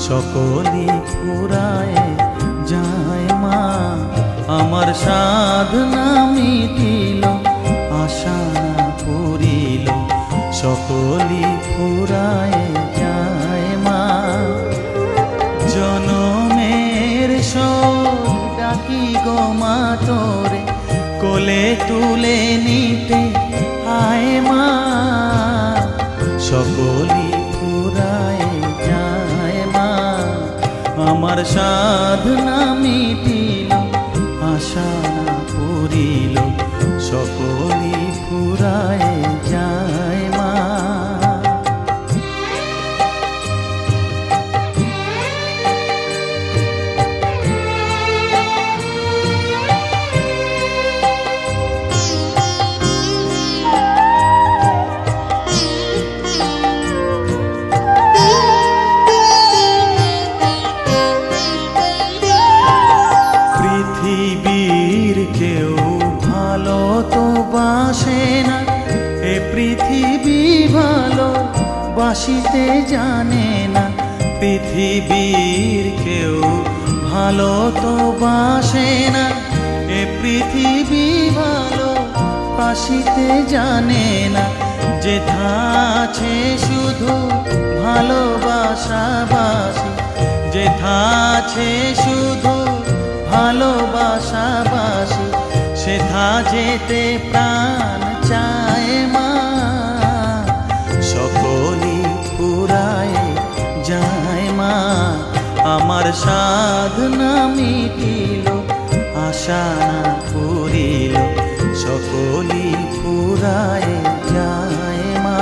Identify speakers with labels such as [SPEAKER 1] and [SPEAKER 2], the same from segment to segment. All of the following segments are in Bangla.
[SPEAKER 1] সকলি ফুরায় যায় মা। আমার সাধনা মিটিল, আশা না পুরিল, সকলি ফুরায় যায় মা। জনমের শোক ডাকি গো মা তোরে, কোলে তুলে নিতে আয় মা। সকলি ফুরায় যায় মা। আমার সাধনা মিটিল, আশা না পুরিল, সকলি ফুরায় যায় মা। পৃথিবীর কেউ ভালো তো বাসে না, এ পৃথিবী ভালো বাসিতে জানে না। পৃথিবীর কেউ ভালো তো বাসে না, এ পৃথিবী ভালো বাসিতে জানে না। যেথা আছে শুধু ভালোবাসাবাসি, যেথা আছে শুধু ভালোবাসাবাসি, সেথা যেতে প্রাণ চায় মা। সকলি ফুরায় যায় মা। আমার সাধনা মিটিল, আশা না পুরিল, সকলি ফুরায় যায় মা।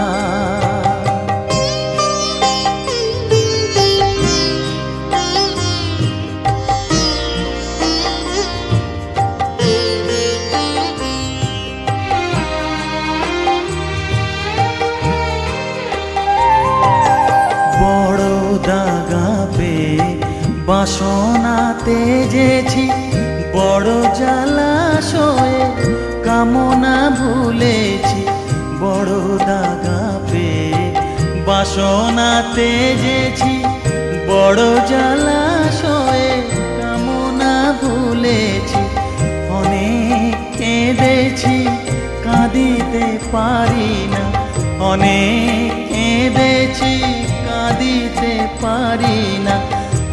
[SPEAKER 1] বড় দাগা পেয়ে বাসনা তেজেছি, বড় জলাশয়ে কামনা ভুলেছি। বড় দাগা পেয়ে বাসনা তেজেছি, বড় জলাশয়ে কামনা ভুলেছি। অনেক কেঁদেছি, কাঁদিতে পারি না, অনেক কেঁদেছি, কাঁদিতে পারি না।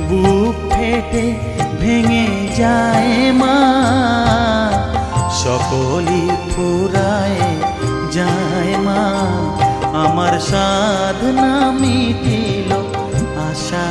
[SPEAKER 1] বুক ফেটে ভেঙে যায় মা। সকলি ফুরায় যায় মা। আমার সাধনা মিটিল, আশা